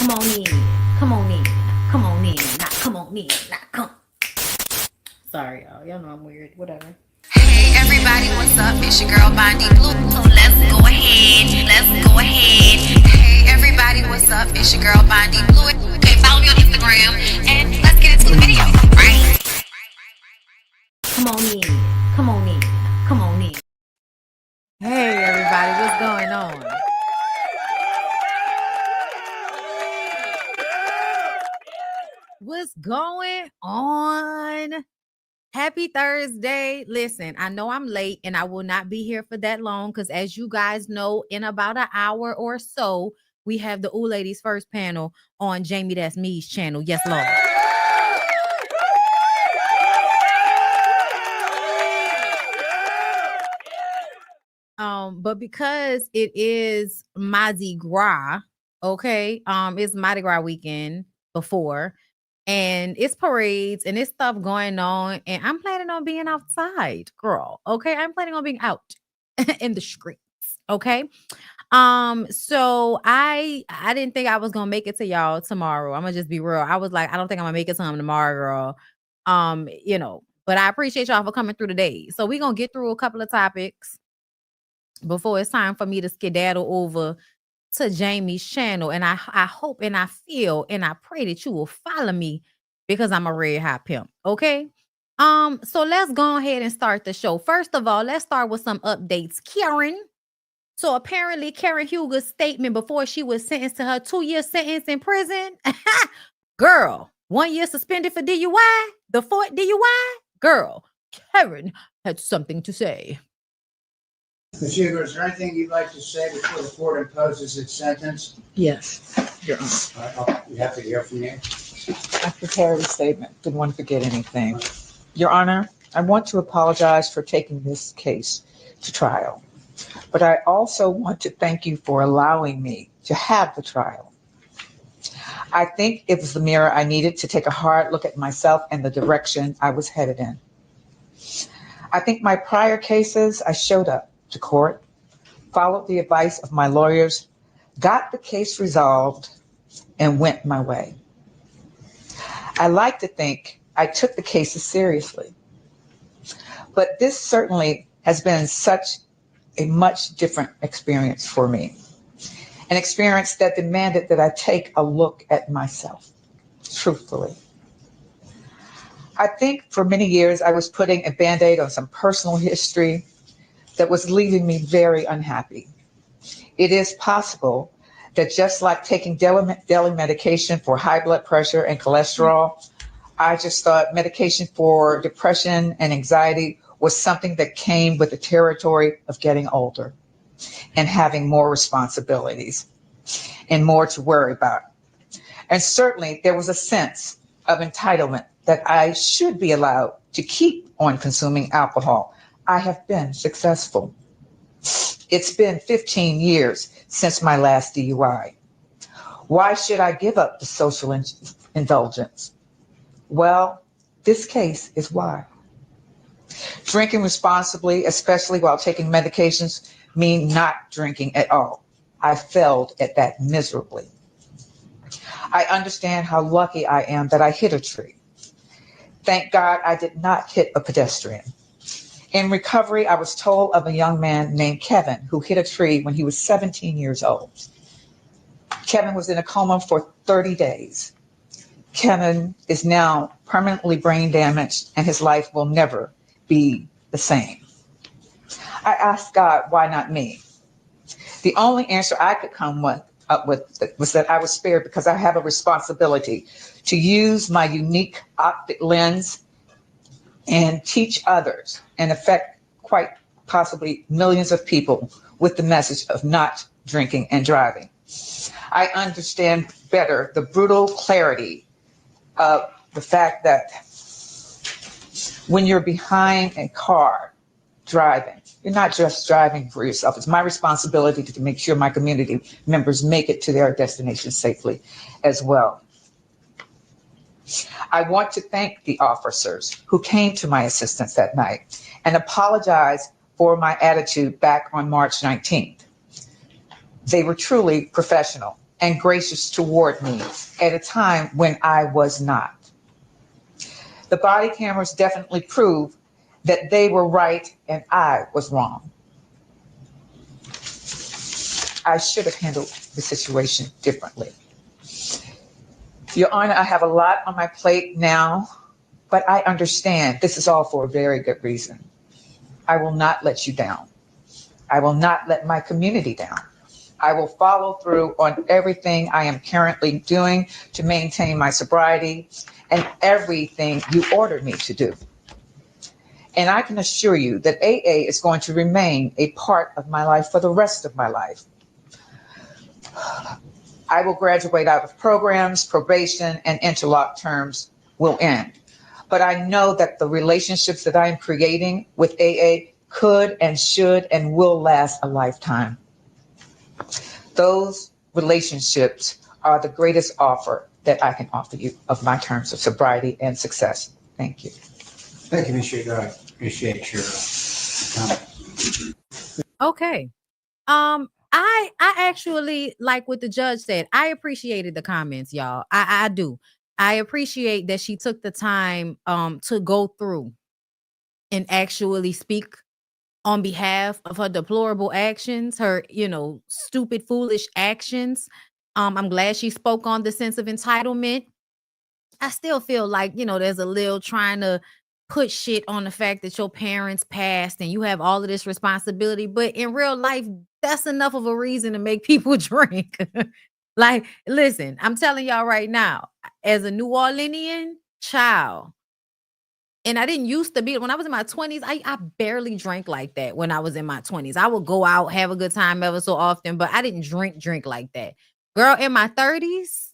Come on in. Come on in. Come on in. Not come on in. Not come. Sorry, y'all. Y'all know I'm weird. Whatever. Hey everybody, what's up? It's your girl BondyBlue. So let's go ahead. Let's go ahead. Hey everybody, what's up? It's your girl BondyBlue. Okay, follow me on Instagram and let's get into the video. Right? Come on in. Come on in. Come on in. Hey everybody, what's going on? What's going on? Happy Thursday. Listen, I know I'm late and I will not be here for that long because as you guys know, in about an hour or so, we have the Ooh Ladies First panel on Jamie That's Me's channel. Yes, Lord. But because it is Mardi Gras, okay, it's Mardi Gras weekend before, and it's parades and it's stuff going on, and I'm planning on being outside, girl. Okay, I'm planning on being out in the streets. Okay. So I didn't think I was gonna make it to y'all tomorrow. I'm gonna just be real. I was like, I don't think I'm gonna make it to him tomorrow, girl. But I appreciate y'all for coming through today. So we're gonna get through a couple of topics before it's time for me to skedaddle over to Jamie's channel. And I hope and I feel and I pray that you will follow me because I'm a red hot pimp. Okay. So let's go ahead and start the show. First of all, let's start with some updates. Karen. So apparently Karen Huger's statement before she was sentenced to her 2-year sentence in prison. Girl, 1 year suspended for DUI, the fourth DUI. Girl, Karen had something to say. Ms. Huger, is there anything you'd like to say before the court imposes its sentence? Yes, Your Honor. We have to hear from you. I prepared a statement. Didn't want to forget anything. Your Honor, I want to apologize for taking this case to trial, but I also want to thank you for allowing me to have the trial. I think it was the mirror I needed to take a hard look at myself and the direction I was headed in. I think my prior cases, I showed up to court, followed the advice of my lawyers, got the case resolved, and went my way. I like to think I took the cases seriously, but this certainly has been such a much different experience for me, an experience that demanded that I take a look at myself, truthfully. I think for many years I was putting a Band-Aid on some personal history that was leaving me very unhappy. It is possible that just like taking daily medication for high blood pressure and cholesterol, I just thought medication for depression and anxiety was something that came with the territory of getting older and having more responsibilities and more to worry about. And certainly there was a sense of entitlement that I should be allowed to keep on consuming alcohol. I have been successful. It's been 15 years since my last DUI. Why should I give up the social indulgence? Well, this case is why. Drinking responsibly, especially while taking medications, mean not drinking at all. I failed at that miserably. I understand how lucky I am that I hit a tree. Thank God I did not hit a pedestrian. In recovery, I was told of a young man named Kevin who hit a tree when he was 17 years old. Kevin was in a coma for 30 days. Kevin is now permanently brain damaged and his life will never be the same. I asked God, why not me? The only answer I could come up with was that I was spared because I have a responsibility to use my unique optic lens and teach others and affect quite possibly millions of people with the message of not drinking and driving. I understand better the brutal clarity of the fact that when you're behind a car driving, you're not just driving for yourself. It's my responsibility to make sure my community members make it to their destination safely as well. I want to thank the officers who came to my assistance that night and apologize for my attitude back on March 19th. They were truly professional. and gracious toward me at a time when I was not. The body cameras definitely prove that they were right and I was wrong. I should have handled the situation differently. Your Honor, I have a lot on my plate now, but I understand this is all for a very good reason. I will not let you down. I will not let my community down. I will follow through on everything I am currently doing to maintain my sobriety and everything you ordered me to do. And I can assure you that AA is going to remain a part of my life for the rest of my life. I will graduate out of programs, probation, and interlock terms will end. But I know that the relationships that I am creating with AA could and should and will last a lifetime. Those relationships are the greatest offer that I can offer you of my terms of sobriety and success. Thank you. Thank you, Ms. Shaker. I appreciate your comment. Okay. I actually, like what the judge said, I appreciated the comments, y'all. I do. I appreciate that she took the time to go through and actually speak on behalf of her deplorable actions, her, stupid, foolish actions. I'm glad she spoke on the sense of entitlement. I still feel like, there's a little trying to put shit on the fact that your parents passed and you have all of this responsibility. But in real life, that's enough of a reason to make people drink. Like, listen, I'm telling y'all right now, as a New Orleanian child, and I didn't used to be, when I was in my 20s, I barely drank like that when I was in my 20s. I would go out, have a good time ever so often, but I didn't drink like that. Girl, in my 30s,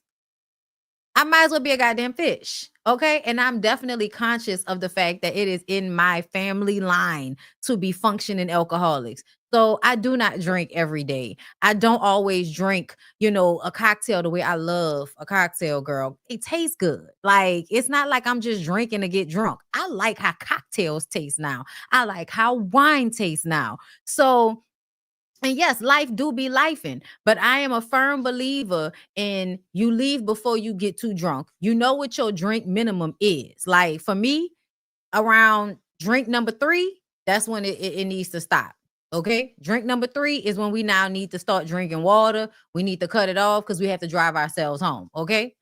I might as well be a goddamn fish. Okay. And I'm definitely conscious of the fact that it is in my family line to be functioning alcoholics. So I do not drink every day. I don't always drink, a cocktail the way I love a cocktail, girl. It tastes good. Like, it's not like I'm just drinking to get drunk. I like how cocktails taste now. I like how wine tastes now. So, and yes, life do be lifing, but I am a firm believer in you leave before you get too drunk. You know what your drink minimum is. Like, for me, around drink number 3, that's when it needs to stop. Okay. Drink number 3 is when we now need to start drinking water. We need to cut it off because we have to drive ourselves home. Okay.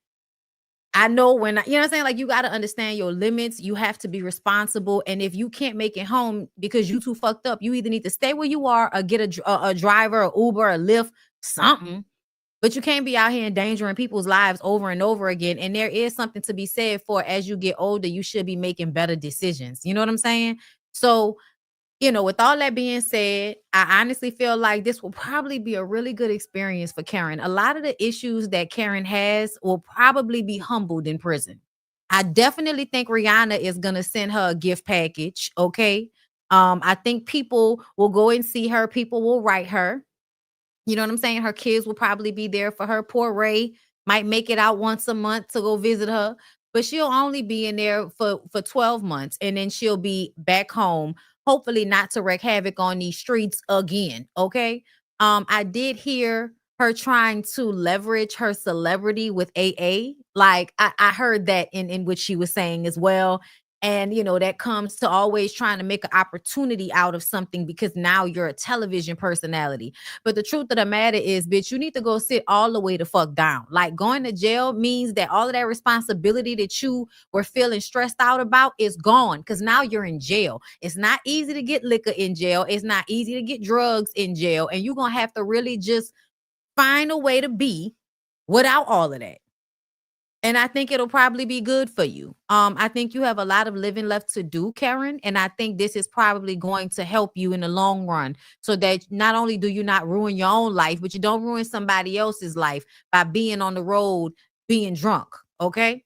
I know when, you know what I'm saying? Like, you got to understand your limits. You have to be responsible. And if you can't make it home because you too fucked up, you either need to stay where you are or get a driver, or Uber, or Lyft, something. But you can't be out here endangering people's lives over and over again. And there is something to be said for, as you get older, you should be making better decisions. You know what I'm saying? So, with all that being said, I honestly feel like this will probably be a really good experience for Karen. A lot of the issues that Karen has will probably be humbled in prison. I definitely think Rihanna is going to send her a gift package. Okay. I think people will go and see her. People will write her. You know what I'm saying? Her kids will probably be there for her. Poor Ray might make it out once a month to go visit her, but she'll only be in there for 12 months, and then she'll be back home, hopefully not to wreak havoc on these streets again. Okay. I did hear her trying to leverage her celebrity with AA. Like, I heard that in what she was saying as well. And, that comes to always trying to make an opportunity out of something because now you're a television personality. But the truth of the matter is, bitch, you need to go sit all the way the fuck down. Like, going to jail means that all of that responsibility that you were feeling stressed out about is gone, because now you're in jail. It's not easy to get liquor in jail. It's not easy to get drugs in jail. And you're going to have to really just find a way to be without all of that. And I think it'll probably be good for you. I think you have a lot of living left to do, Karen. And I think this is probably going to help you in the long run, so that not only do you not ruin your own life, but you don't ruin somebody else's life by being on the road, being drunk. Okay.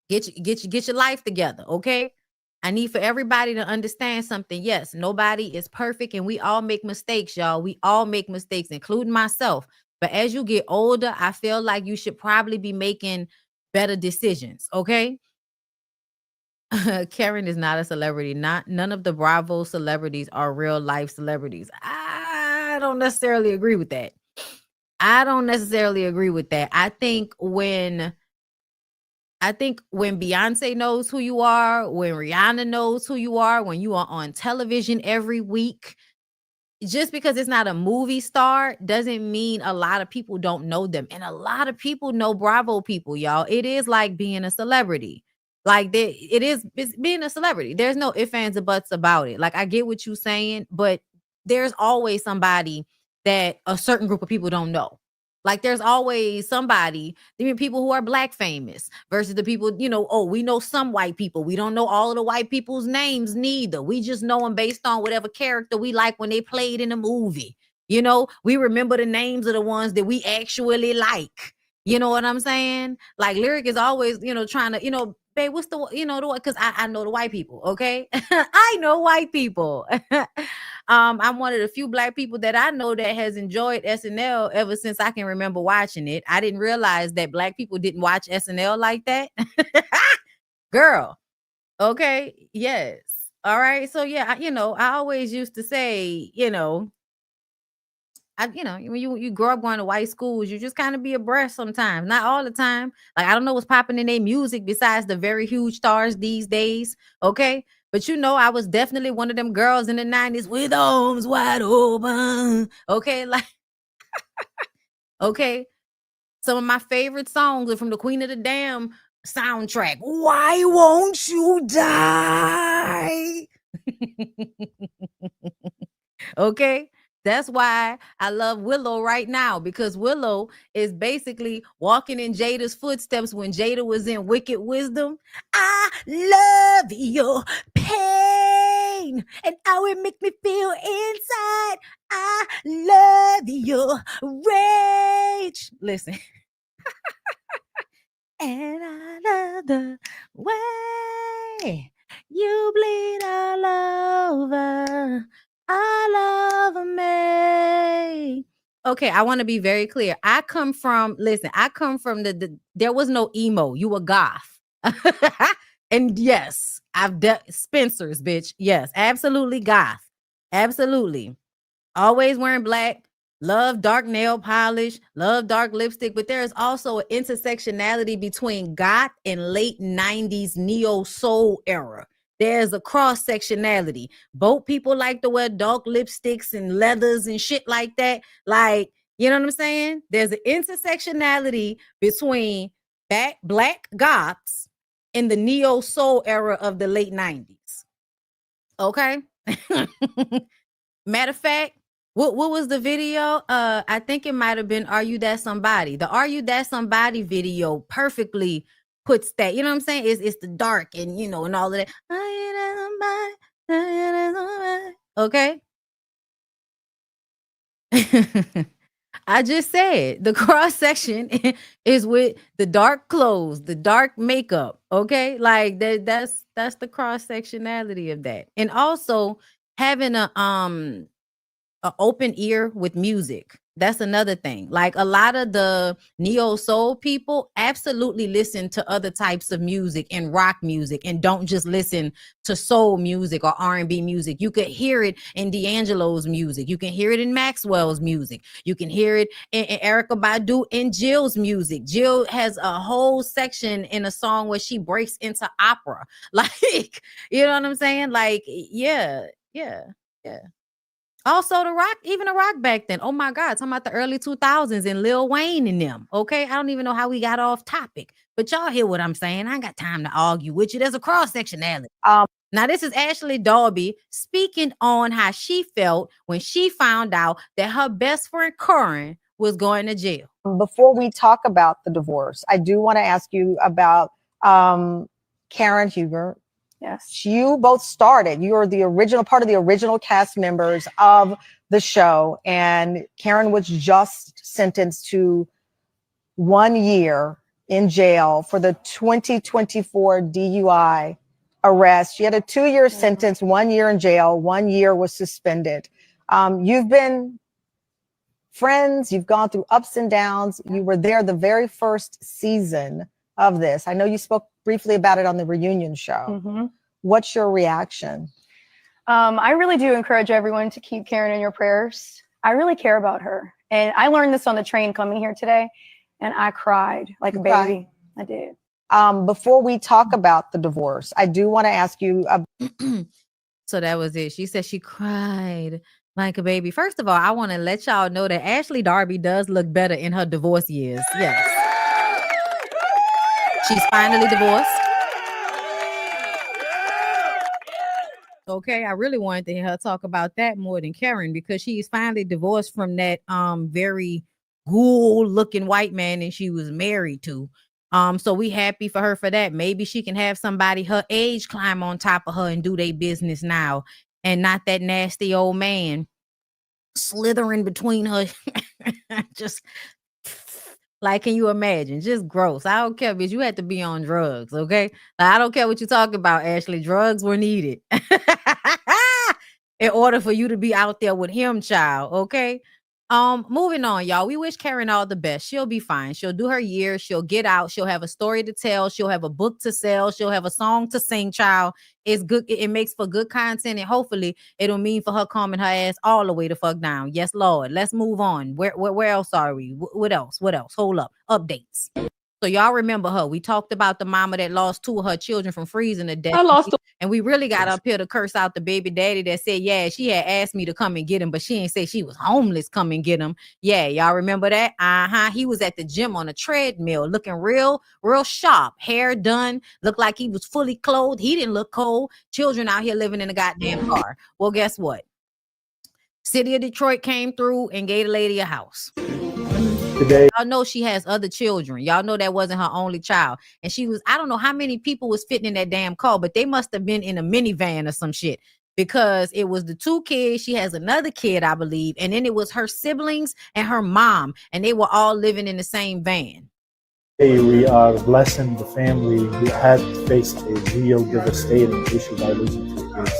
Get your life together. Okay. I need for everybody to understand something. Yes, nobody is perfect, and we all make mistakes, y'all. We all make mistakes, including myself. But as you get older, I feel like you should probably be making better decisions. Okay. Karen is not a celebrity. None of the Bravo celebrities are real life celebrities. I don't necessarily agree with that. I don't necessarily agree with that. I think when Beyonce knows who you are, when Rihanna knows who you are, when you are on television every week, just because it's not a movie star doesn't mean a lot of people don't know them. And a lot of people know Bravo people, y'all. It is like being a celebrity. Like it's being a celebrity. There's no ifs, ands, or buts about it. Like I get what you're saying, but there's always somebody that a certain group of people don't know. Like there's always somebody, even people who are Black famous versus the people, oh, we know some white people. We don't know all of the white people's names neither. We just know them based on whatever character we like when they played in a movie. We remember the names of the ones that we actually like. You know what I'm saying? Like Lyric is always, trying to, babe, what's the, the what? Because I know the white people, okay? I know white people. I'm one of the few Black people that I know that has enjoyed SNL ever since I can remember watching it. I didn't realize that Black people didn't watch SNL like that. Girl, okay, yes. All right, so yeah, I always used to say, when you grow up going to white schools, you just kind of be abreast sometimes, not all the time. Like, I don't know what's popping in their music besides the very huge stars these days. Okay. But I was definitely one of them girls in the 90s with arms wide open. Okay. Like, okay. Some of my favorite songs are from the Queen of the Damn soundtrack. Why won't you die? Okay. That's why I love Willow right now, because Willow is basically walking in Jada's footsteps when Jada was in Wicked Wisdom. I love your pain and how it makes me feel inside. I love your rage. Listen. And I love the way you bleed all over. I love me. Okay, I want to be very clear. I come from the there was no emo. You were goth. And yes, Spencer's, bitch. Yes, absolutely goth. Absolutely. Always wearing black. Love dark nail polish, love dark lipstick, but there is also an intersectionality between goth and late 90s neo soul era. There's a cross sectionality. Both people like to wear dark lipsticks and leathers and shit like that. Like, you know what I'm saying? There's an intersectionality between black goths and the neo soul era of the late 90s. Okay. Matter of fact, what was the video? I think it might have been Are You That Somebody? The Are You That Somebody video perfectly puts that, you know what I'm saying? It's the dark and and all of that. Are you that somebody? Are you that somebody? Okay. I just said the cross section is with the dark clothes, the dark makeup. Okay. Like that's the cross sectionality of that. And also having an open ear with music. That's another thing. Like a lot of the neo soul people absolutely listen to other types of music and rock music and don't just listen to soul music or R&B music. You could hear it in D'Angelo's music. You can hear it in Maxwell's music. You can hear it in Erykah Badu and Jill's music. Jill has a whole section in a song where she breaks into opera. Like, you know what I'm saying? Like, yeah. Also, the rock back then. Oh my God, talking about the early 2000s and Lil Wayne and them. Okay, I don't even know how we got off topic, but y'all hear what I'm saying. I ain't got time to argue with you. There's a cross sectionality. Now this is Ashley Darby speaking on how she felt when she found out that her best friend Corinne was going to jail. Before we talk about the divorce, I do want to ask you about Karen Huger. Yes. You both started. You are the original part of the original cast members of the show. And Karen was just sentenced to 1 year in jail for the 2024 DUI arrest. She had a 2-year sentence, 1 year in jail, 1 year was suspended. You've been friends. You've gone through ups and downs. You were there the very first season of this. I know you spoke briefly about it on the reunion show. Mm-hmm. What's your reaction? I really do encourage everyone to keep Karen in your prayers. I really care about her. And I learned this on the train coming here today, and I cried like a baby. I did. Before we talk about the divorce, I do want to ask you. So that was it. She said she cried like a baby. First of all, I want to let y'all know that Ashley Darby does look better in her divorce years. Yes. She's finally divorced. Okay, I really wanted to hear her talk about that more than Karen, because she's finally divorced from that very ghoul looking white man that she was married to. So we happy for her for that. Maybe she can have somebody her age climb on top of her and do their business now, and not that nasty old man slithering between her. Just like, can you imagine? Just gross. I don't care, bitch. You had to be on drugs, okay? I don't care what you talking about, Ashley. Drugs were needed in order for you to be out there with him, child, okay? Moving on, y'all. We wish Karen all the best. She'll be fine. She'll do her year. She'll get out. She'll have a story to tell. She'll have a book to sell. She'll have a song to sing, child. It's good. It makes for good content, and hopefully it'll mean for her calming her ass all the way the fuck down. Yes, Lord. Let's move on. Where else are we? What else? What else? Hold up. Updates. So y'all remember her. We talked about the mama that lost 2 of her children from freezing to death. And we really got up here to curse out the baby daddy that said, yeah, she had asked me to come and get him, but she ain't say she was homeless. Come and get him. Yeah, y'all remember that? He was at the gym on a treadmill looking real sharp. Hair done. Looked like he was fully clothed. He didn't look cold. Children out here living in a goddamn car. Well, guess what? City of Detroit came through and gave the lady a house. Today, y'all know she has other children. Y'all know that wasn't her only child. And she was, I don't know how many people was fitting in that damn car, but they must have been in a minivan or some shit, because it was the 2 kids. She has another kid, I believe. And then it was her siblings and her mom. And they were all living in the same van. Hey, we are blessing the family who had faced a real devastating issue by losing 2 kids.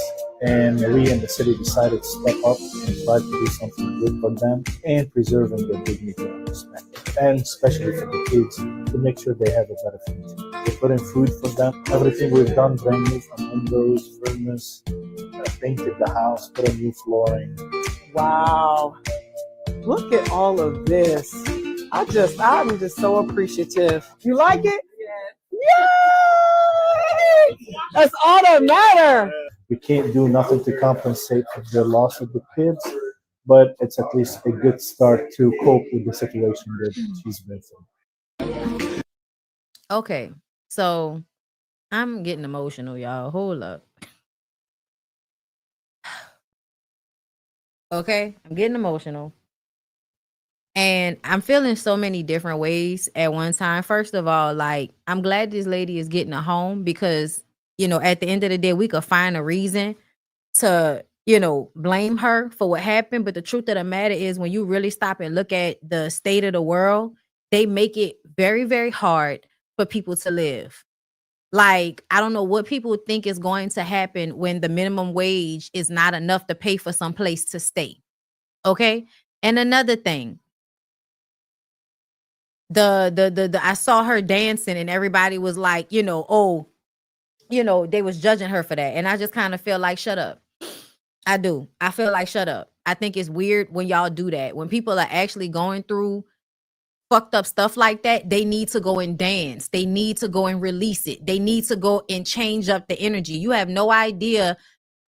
And we in the city decided to step up and try to do something good for them and preserving their dignity and respect. And especially for the kids, to make sure they have a better future. We put in food for them. Everything we've done, brand new, from windows, furnace, painted the house, put in new flooring. Wow. Look at all of this. I'm just so appreciative. You like it? Yeah. Yay! That's all that matters. We can't do nothing to compensate for the loss of the kids, but it's at least a good start to cope with the situation that she's been through. Okay, so I'm getting emotional, y'all. Hold up. Okay, I'm getting emotional. And I'm feeling so many different ways at one time. First of all, like, I'm glad this lady is getting a home, because, you know, at the end of the day, we could find a reason to, you know, blame her for what happened. But the truth of the matter is, when you really stop and look at the state of the world, they make it very, very hard for people to live. Like, I don't know what people think is going to happen when the minimum wage is not enough to pay for some place to stay. Okay. And another thing, I saw her dancing and everybody was like, you know, oh, you know, they was judging her for that. And I just kind of feel like, shut up. I do. I feel like, shut up. I think it's weird when y'all do that. When people are actually going through fucked up stuff like that, they need to go and dance. They need to go and release it. They need to go and change up the energy. You have no idea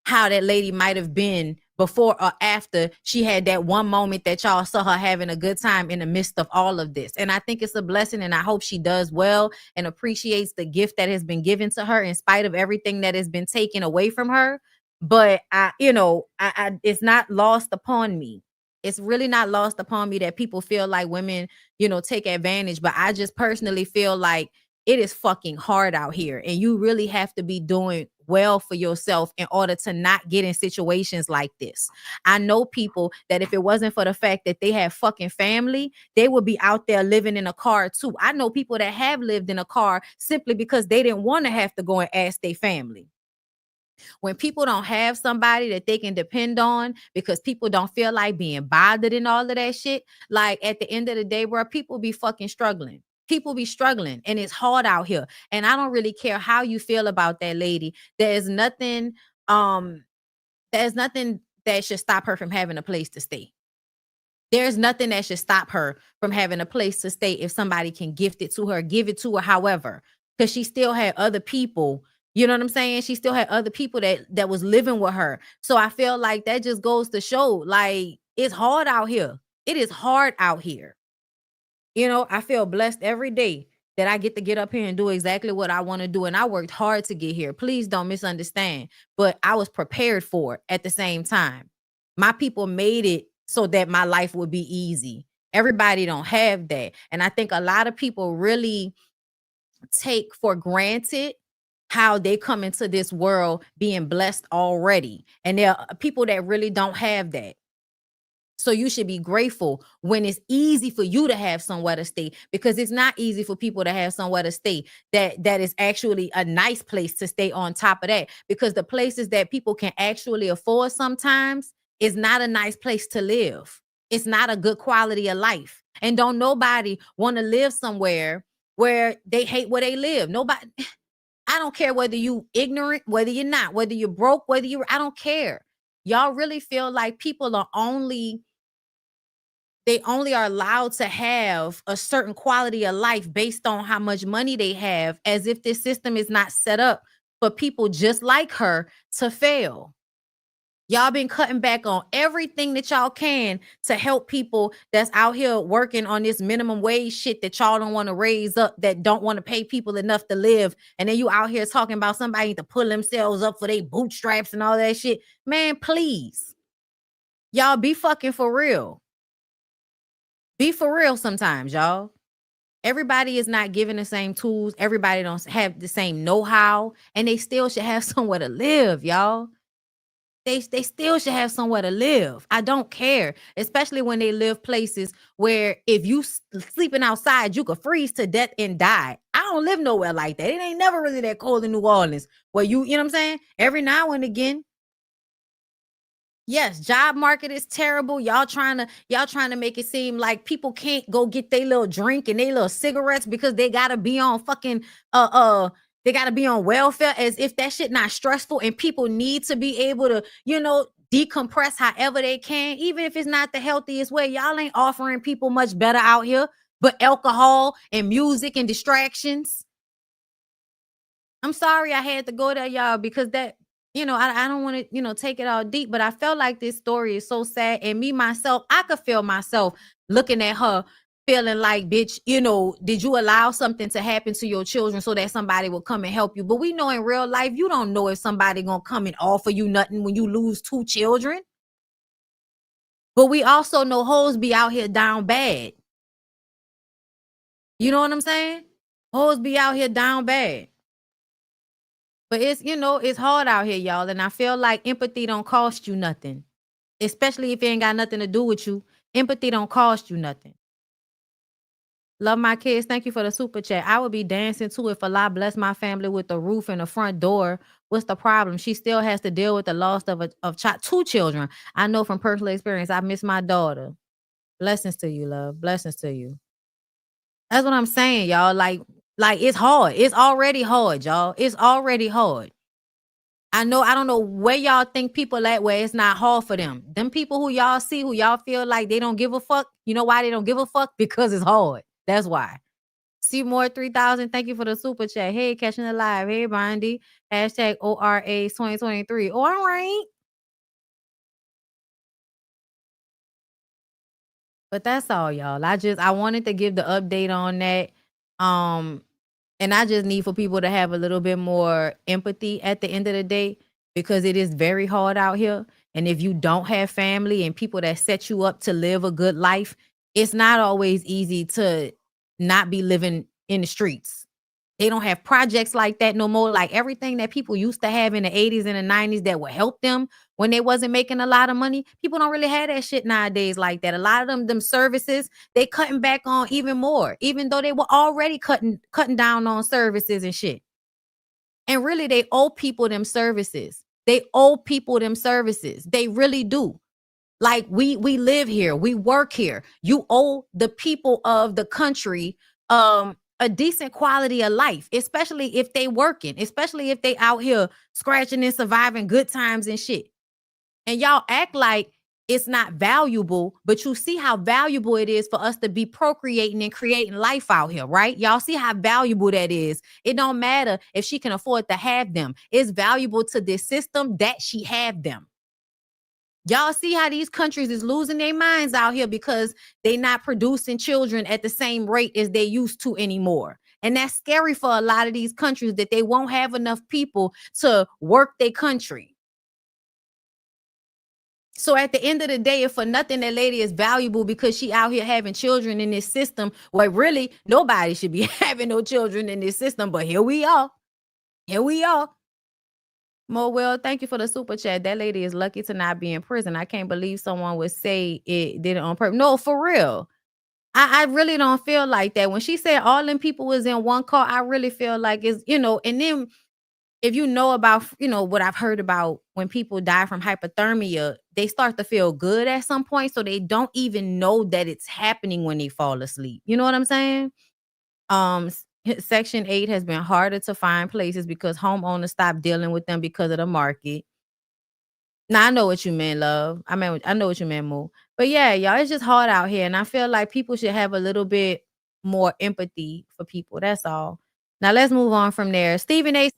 how that lady might have been before or after she had that one moment that y'all saw her having a good time in the midst of all of this. And I think it's a blessing, and I hope she does well and appreciates the gift that has been given to her in spite of everything that has been taken away from her. But I it's not lost upon me. It's really not lost upon me that people feel like women, you know, take advantage. But I just personally feel like it is fucking hard out here, and you really have to be doing well for yourself in order to not get in situations like this. I know people that if it wasn't for the fact that they have fucking family, they would be out there living in a car too. I know people that have lived in a car simply because they didn't want to have to go and ask their family. When people don't have somebody that they can depend on because people don't feel like being bothered and all of that shit, like, at the end of the day, bro, people be fucking struggling. People be struggling, and it's hard out here. And I don't really care how you feel about that lady. There's nothing that should stop her from having a place to stay. There's nothing that should stop her from having a place to stay if somebody can gift it to her, give it to her, however, because she still had other people. You know what I'm saying? She still had other people that was living with her. So I feel like that just goes to show, like, it's hard out here. It is hard out here. You know, I feel blessed every day that I get up here and do exactly what I want to do. And I worked hard to get here. Please don't misunderstand. But I was prepared for it at the same time. My people made it so that my life would be easy. Everybody don't have that. And I think a lot of people really take for granted how they come into this world being blessed already. And there are people that really don't have that. So you should be grateful when it's easy for you to have somewhere to stay, because it's not easy for people to have somewhere to stay that is actually a nice place to stay on top of that, because the places that people can actually afford sometimes is not a nice place to live. It's not a good quality of life. And don't nobody want to live somewhere where they hate where they live. Nobody. I don't care whether you ignorant, whether you're not, whether you're broke, I don't care. Y'all really feel like people are only are allowed to have a certain quality of life based on how much money they have, as if this system is not set up for people just like her to fail. Y'all been cutting back on everything that y'all can to help people that's out here working on this minimum wage shit that y'all don't want to raise up, that don't want to pay people enough to live. And then you out here talking about somebody to pull themselves up for their bootstraps and all that shit. Man, please. Y'all be fucking for real. Be for real sometimes, y'all. Everybody is not given the same tools. Everybody don't have the same know-how, and they still should have somewhere to live, y'all. They still should have somewhere to live. I don't care, especially when they live places where if you sleeping outside, you could freeze to death and die. I don't live nowhere like that. It ain't never really that cold in New Orleans where you know what I'm saying? Every now and again. Yes, job market is terrible. Y'all trying to make it seem like people can't go get their little drink and their little cigarettes because they gotta be on fucking they gotta be on welfare, as if that shit not stressful, and people need to be able to, you know, decompress however they can, even if it's not the healthiest way. Y'all ain't offering people much better out here but alcohol and music and distractions. I'm sorry I had to go there, y'all, because that, you know, I don't want to, you know, take it all deep, but I felt like this story is so sad. And me, myself, I could feel myself looking at her, feeling like, bitch, you know, did you allow something to happen to your children so that somebody will come and help you? But we know in real life, you don't know if somebody gonna come and offer you nothing when you lose 2 children. But we also know hoes be out here down bad. You know what I'm saying? Hoes be out here down bad. But it's, you know, it's hard out here, y'all. And I feel like empathy don't cost you nothing, especially if it ain't got nothing to do with you. Empathy don't cost you nothing. Love my kids. Thank you for the super chat. I would be dancing too if Allah bless my family with a roof and a front door. What's the problem? She still has to deal with the loss of 2 children. I know from personal experience. I miss my daughter. Blessings to you, love. Blessings to you. That's what I'm saying, y'all. Like it's hard. It's already hard, y'all. It's already hard. I don't know where y'all think people at where it's not hard for them. Them people who y'all see, who y'all feel like they don't give a fuck. You know why they don't give a fuck? Because it's hard. That's why. Seymour 3000, thank you for the super chat. Hey, catching the live. Hey, Bondy. Hashtag ORA 2023. All right. But that's all, y'all. I wanted to give the update on that. And I just need for people to have a little bit more empathy at the end of the day, because it is very hard out here. And if you don't have family and people that set you up to live a good life, it's not always easy to not be living in the streets. They don't have projects like that no more. Like everything that people used to have in the 80s and the 90s that would help them when they wasn't making a lot of money. People don't really have that shit nowadays like that. A lot of them services, they cutting back on even more, even though they were already cutting down on services and shit. And really, they owe people them services. They owe people them services. They really do. Like we live here, we work here. You owe the people of the country a decent quality of life, especially if they working, especially if they out here scratching and surviving good times and shit. And y'all act like it's not valuable, but you see how valuable it is for us to be procreating and creating life out here, right? Y'all see how valuable that is. It don't matter if she can afford to have them. It's valuable to this system that she have them. Y'all see how these countries is losing their minds out here because they not producing children at the same rate as they used to anymore. And that's scary for a lot of these countries, that they won't have enough people to work their country. So at the end of the day, if for nothing, that lady is valuable because she out here having children in this system. Well, really, nobody should be having no children in this system, but here we are. Here we are. Mo, well, thank you for the super chat. That lady is lucky to not be in prison. I can't believe someone would say it did it on purpose. No, for real. I really don't feel like that. When she said all them people was in one car, I really feel like it's, you know, and then if you know about, you know, what I've heard about when people die from hypothermia, they start to feel good at some point. So they don't even know that it's happening when they fall asleep. You know what I'm saying? Section 8 has been harder to find places because homeowners stopped dealing with them because of the market. Now, I know what you meant, love. I know what you meant, Moo. But yeah, y'all, it's just hard out here. And I feel like people should have a little bit more empathy for people. That's all. Now, let's move on from there. Stephen A.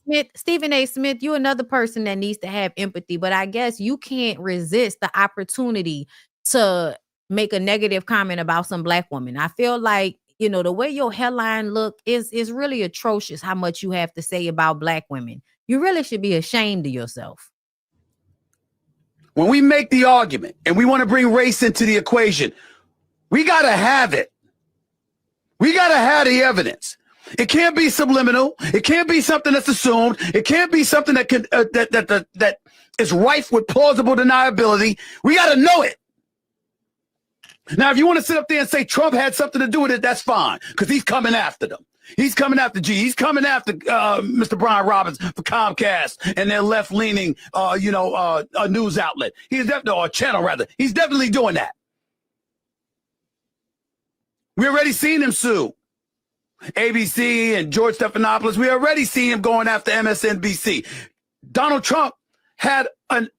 Smith, you're another person that needs to have empathy. But I guess you can't resist the opportunity to make a negative comment about some Black woman. I feel like, you know, the way your headline look is really atrocious how much you have to say about Black women. You really should be ashamed of yourself. When we make the argument and we want to bring race into the equation, we got to have it. We got to have the evidence. It can't be subliminal. It can't be something that's assumed. It can't be something that can that is rife with plausible deniability. We got to know it. Now, if you want to sit up there and say Trump had something to do with it, that's fine, because he's coming after them. He's coming after G. He's coming after Mr. Brian Robbins for Comcast and their left-leaning, a news outlet. He's definitely, or a channel rather. He's definitely doing that. We already seen him sue ABC and George Stephanopoulos. We already seen him going after MSNBC. Donald Trump had an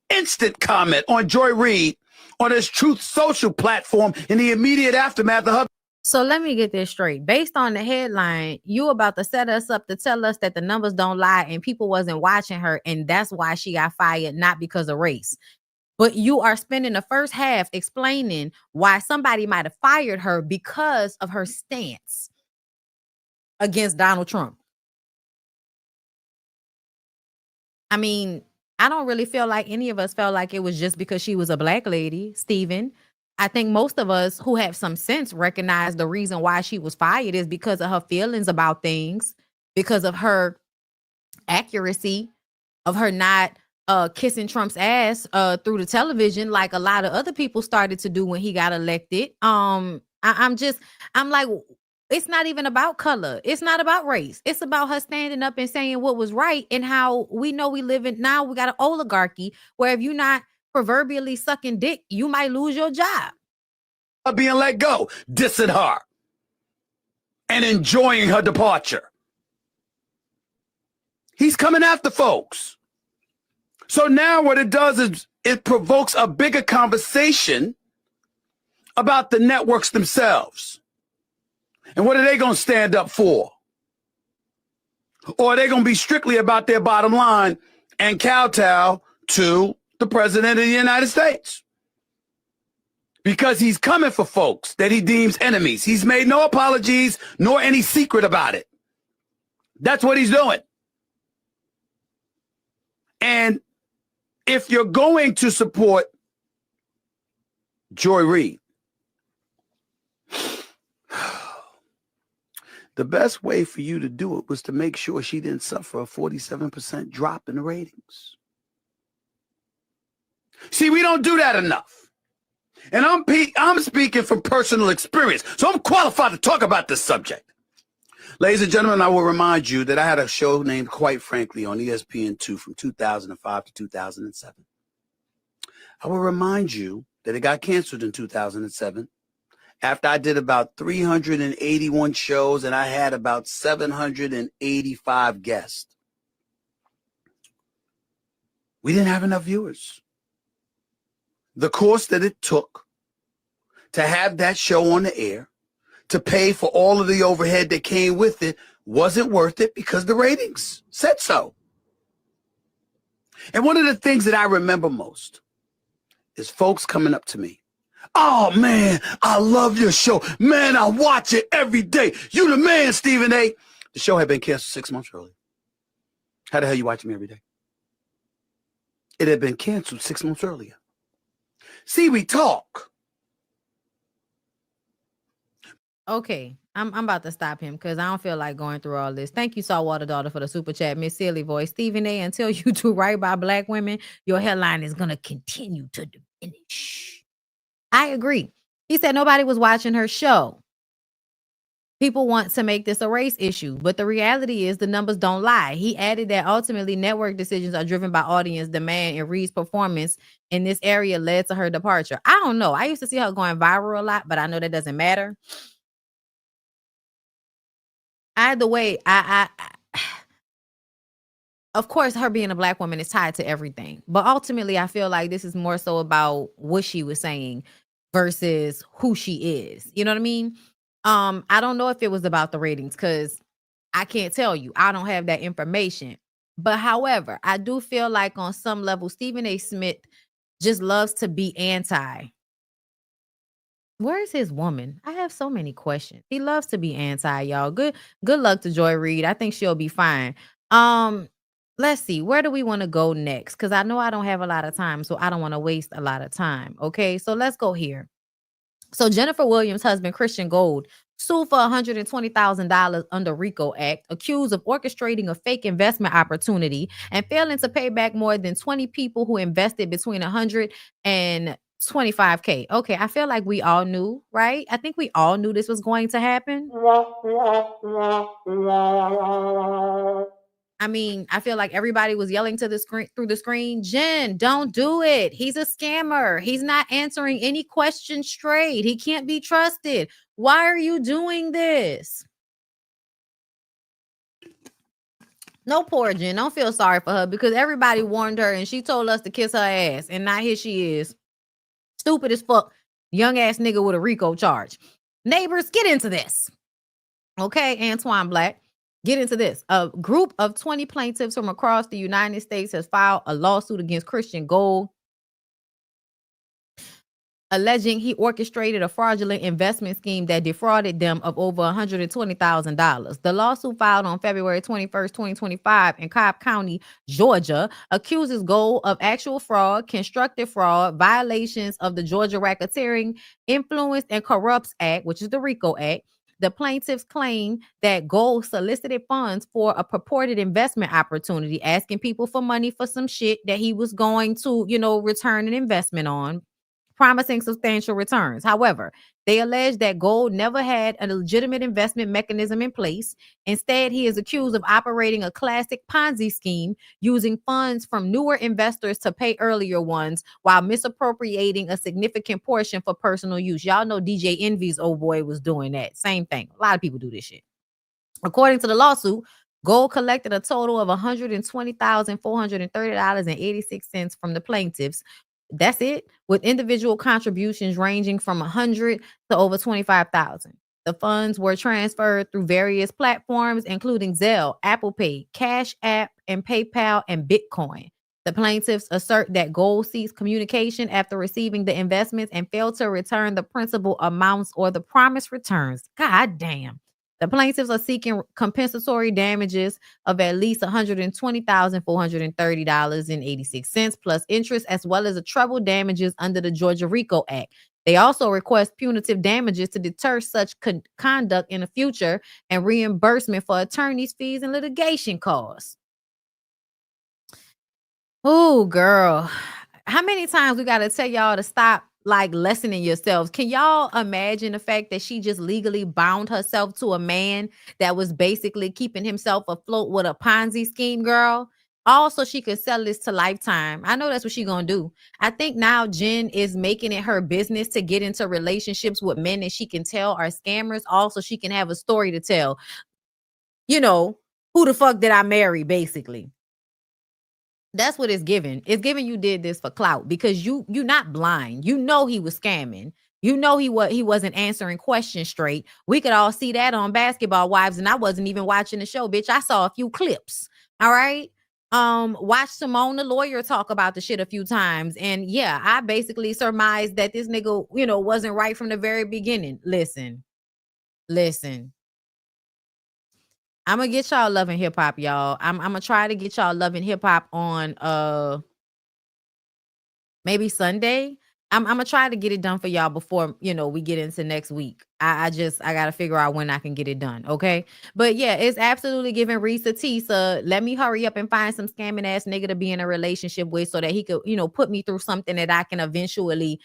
instant comment on Joy Reid on his Truth Social platform in the immediate aftermath of her. So let me get this straight. Based on the headline, you about to set us up to tell us that the numbers don't lie and people wasn't watching her, and that's why she got fired, not because of race. But you are spending the first half explaining why somebody might have fired her because of her stance against Donald Trump. I mean, I don't really feel like any of us felt like it was just because she was a Black lady, Stephen. I think most of us who have some sense recognize the reason why she was fired is because of her feelings about things, because of her accuracy, of her not kissing Trump's ass through the television like a lot of other people started to do when he got elected. I'm like, it's not even about color. It's not about race. It's about her standing up and saying what was right, and how we know we live in now. We got an oligarchy where if you're not proverbially sucking dick, you might lose your job. Being let go, dissing her, and enjoying her departure. He's coming after folks. So now what it does is it provokes a bigger conversation about the networks themselves. And what are they going to stand up for? Or are they going to be strictly about their bottom line and kowtow to the president of the United States? Because he's coming for folks that he deems enemies. He's made no apologies nor any secret about it. That's what he's doing. And if you're going to support Joy Reid, the best way for you to do it was to make sure she didn't suffer a 47% drop in the ratings. See, we don't do that enough. And I'm speaking from personal experience, so I'm qualified to talk about this subject. Ladies and gentlemen, I will remind you that I had a show named Quite Frankly on ESPN2 from 2005 to 2007. I will remind you that it got canceled in 2007 after I did about 381 shows and I had about 785 guests. We didn't have enough viewers. the cost that it took to have that show on the air, to pay for all of the overhead that came with it, wasn't worth it because the ratings said so. And one of the things that I remember most is folks coming up to me. Oh, man, I love your show. Man, I watch it every day. You the man, Stephen A. The show had been canceled 6 months earlier. How the hell you watching me every day? It had been canceled 6 months earlier. See, we talk. Okay, I'm about to stop him because I don't feel like going through all this. Thank you, Saltwater Daughter, for the super chat. Miss Silly Voice. Stephen A., until you do right by black women, your headline is going to continue to diminish. I agree. He said nobody was watching her show. People want to make this a race issue, but the reality is the numbers don't lie. He added that ultimately network decisions are driven by audience demand, and Reid's performance in this area led to her departure. I don't know. I used to see her going viral a lot, but I know that doesn't matter. Either way, I of course, her being a black woman is tied to everything. But ultimately, I feel like this is more so about what she was saying versus who she is. You know what I mean? I don't know if it was about the ratings because I can't tell you. I don't have that information. But however, I do feel like on some level, Stephen A. Smith just loves to be anti. Where is his woman? I have so many questions. He loves to be anti, y'all. Good luck to Joy Reid. I think she'll be fine. Let's see. Where do we want to go next? Because I know I don't have a lot of time, so I don't want to waste a lot of time. Okay, so let's go here. So Jennifer Williams' husband, Christian Gold, sued for $120,000 under RICO Act, accused of orchestrating a fake investment opportunity and failing to pay back more than 20 people who invested between $100 and $25K. Okay, I feel like we all knew, right? I think we all knew this was going to happen. I mean, I feel like everybody was yelling to the screen through the screen, Jen, don't do it. He's a scammer. He's not answering any questions straight. He can't be trusted. Why are you doing this? No, poor Jen. Don't feel sorry for her because everybody warned her and she told us to kiss her ass. And now here she is. Stupid as fuck. Young ass nigga with a RICO charge. Neighbors, get into this. Okay, Antoine Black. Get into this. A group of 20 plaintiffs from across the United States has filed a lawsuit against Christian Gold, alleging he orchestrated a fraudulent investment scheme that defrauded them of over $120,000. The lawsuit filed on February 21st, 2025 in Cobb County, Georgia, accuses Gold of actual fraud, constructive fraud, violations of the Georgia Racketeering, Influenced and Corrupts Act, which is the RICO Act. The plaintiffs claim that Gold solicited funds for a purported investment opportunity, asking people for money for some shit that he was going to, return an investment on, promising substantial returns. However, they allege that Gold never had a legitimate investment mechanism in place. Instead, he is accused of operating a classic Ponzi scheme, using funds from newer investors to pay earlier ones while misappropriating a significant portion for personal use. Y'all know DJ Envy's old boy was doing that. Same thing. A lot of people do this shit. According to the lawsuit, Gold collected a total of $120,430.86 from the plaintiffs. That's it, with individual contributions ranging from $100 to over $25,000. The funds were transferred through various platforms, including Zelle, Apple Pay, Cash App, and PayPal, and Bitcoin. The plaintiffs assert that Gold ceased communication after receiving the investments and failed to return the principal amounts or the promised returns. God damn. The plaintiffs are seeking compensatory damages of at least $120,430.86 plus interest, as well as a treble damages under the Georgia RICO Act. They also request punitive damages to deter such conduct in the future and reimbursement for attorneys' fees and litigation costs. Oh, girl. How many times we got to tell y'all to stop lessening yourselves? Can y'all imagine the fact that she just legally bound herself to a man that was basically keeping himself afloat with a Ponzi scheme, girl? Also, she could sell this to Lifetime. I know that's what she's going to do. I think now Jen is making it her business to get into relationships with men that she can tell are scammers. Also, she can have a story to tell. Who the fuck did I marry, basically? That's what it's giving. It's giving you did this for clout because you're not blind. You know he was scamming. You know he wasn't answering questions straight. We could all see that on Basketball Wives, and I wasn't even watching the show, bitch. I saw a few clips. All right. Watch Simone the lawyer talk about the shit a few times. And yeah, I basically surmised that this nigga, wasn't right from the very beginning. Listen. I'm gonna get y'all loving hip hop, y'all. I'm gonna try to get y'all loving hip hop on maybe Sunday. I'm gonna try to get it done for y'all before we get into next week. I gotta figure out when I can get it done. Okay. But yeah, it's absolutely giving Reese a teaser. Let me hurry up and find some scamming ass nigga to be in a relationship with so that he could, put me through something that I can eventually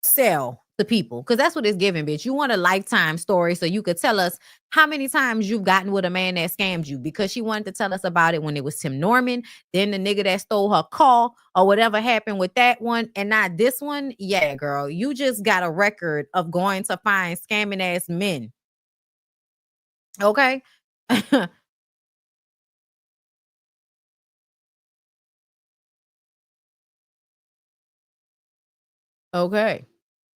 sell to people, because that's what it's giving, bitch. You want a lifetime story so you could tell us how many times you've gotten with a man that scammed you, because she wanted to tell us about it when it was Tim Norman, then the nigga that stole her car or whatever happened with that one, and not this one. Yeah, girl, you just got a record of going to find scamming ass men. Okay. Okay.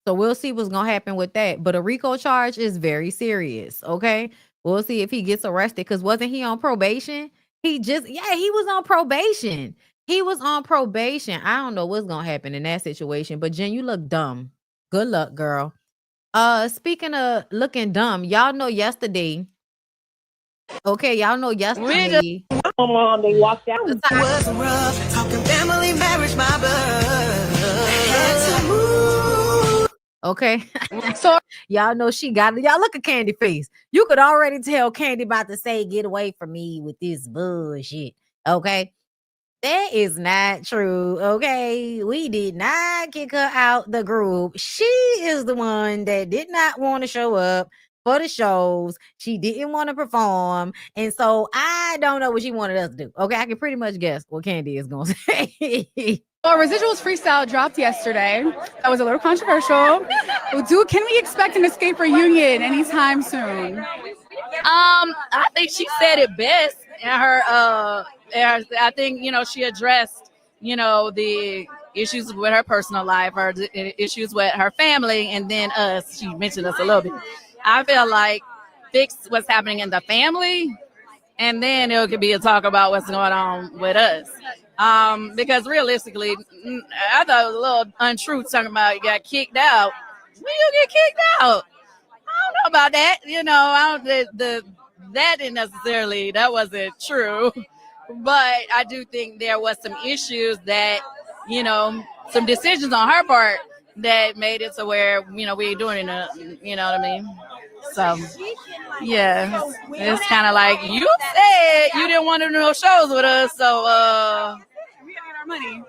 So we'll see what's going to happen with that. But a RICO charge is very serious. Okay. We'll see if he gets arrested, because wasn't he on probation? He was on probation. He was on probation. I don't know what's going to happen in that situation. But Jen, you look dumb. Good luck, girl. Speaking of looking dumb, y'all know yesterday. Okay, y'all know yesterday. Mom, they walked out. Was rough, talking family, marriage, my Okay. So y'all know she got it. Y'all look at Candy face. You could already tell Candy about to say, get away from me with this bullshit. Okay. That is not true. Okay. We did not kick her out the group. She is the one that did not want to show up for the shows. She didn't want to perform. And so I don't know what she wanted us to do. Okay. I can pretty much guess what Candy is going to say. Our Residuals freestyle dropped yesterday. That was a little controversial. Can we expect an Xscape reunion anytime soon? I think she said it best in her. I think she addressed the issues with her personal life, or the issues with her family, and then us. She mentioned us a little bit. I feel like fix what's happening in the family, and then it could be a talk about what's going on with us. Because realistically, I thought it was a little untruth talking about you got kicked out. When you get kicked out, I don't know about that. That didn't necessarily, that wasn't true. But I do think there was some issues that, some decisions on her part that made it to where, we ain't doing it, you know what I mean? So, yeah, it's kind of like, you said you didn't want to do no shows with us, so, we gotta get our money.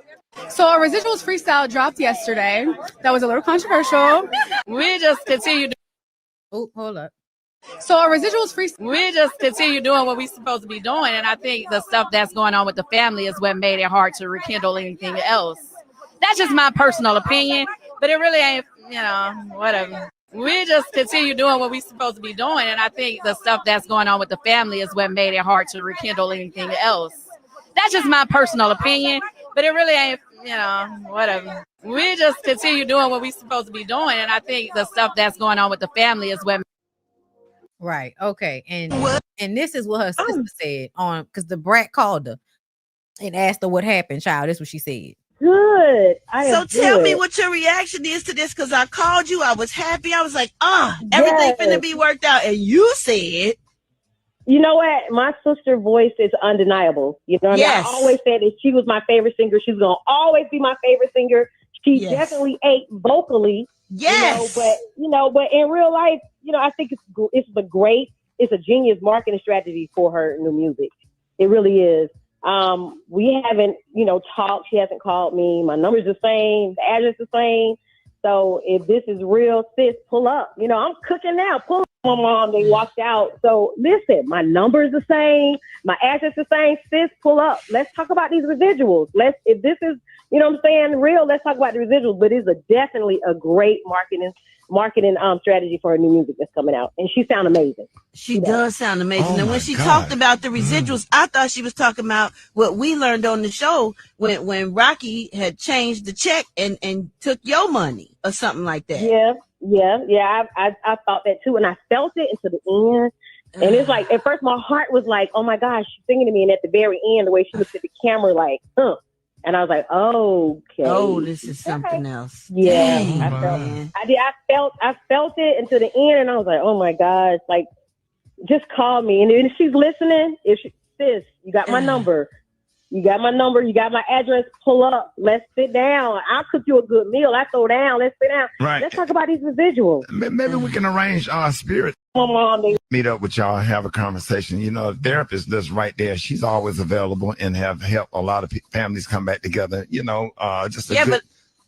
So our Residuals freestyle dropped yesterday. That was a little controversial. We just continue. Oh, hold up. So our Residuals freestyle. We just continue doing what we're supposed to be doing. And I think the stuff that's going on with the family is what made it hard to rekindle anything else. That's just my personal opinion, but it really ain't, whatever. We just continue doing what we're supposed to be doing. And I think the stuff that's going on with the family is what made it hard to rekindle anything else. That's just my personal opinion, but it really ain't, whatever. We just continue doing what we're supposed to be doing. And I think the stuff that's going on with the family is what. Right. Okay. And this is what her sister said because the brat called her and asked her what happened, child. That's what she said. Good. So tell me what your reaction is to this, because I called you. I was happy. I was like, everything finna be worked out. And you said, you know what? My sister's voice is undeniable. You know what I mean? I always said that she was my favorite singer. She's going to always be my favorite singer. She definitely ate vocally. Yes. But in real life, I think it's a genius marketing strategy for her new music. It really is. We haven't, talked. She hasn't called me. My number's the same. The address is the same. So if this is real, sis, pull up. You know, I'm cooking now. Pull up. My mom, they walked out. So listen, my number's the same. My address is the same. Sis, pull up. Let's talk about these residuals. If this is, you know what I'm saying, real, let's talk about the residuals. But it's definitely a great marketing strategy for her new music that's coming out. And she sound amazing. She does sound amazing. Oh And my when she God. talked about the residuals, I thought she was talking about what we learned on the show when Rocky had changed the check and took your money or something like that. Yeah. I thought that too. And I felt it into the end. And it's like, at first my heart was like, oh my gosh, she's singing to me. And at the very end, the way she looked at the camera, like, and I was like, okay. Oh, this is something else. Yeah. Dang, I felt it into the end. And I was like, oh my gosh, like, just call me. And if she's listening, sis, you got my number. You got my number. You got my address. Pull up. Let's sit down. I'll cook you a good meal. I throw down. Let's sit down. Right. Let's talk about these residuals. Maybe we can arrange our spirit. My mom, Meet up with y'all, have a conversation. You know, a therapist that's right there. She's always available and have helped a lot of families come back together. You know, just a good.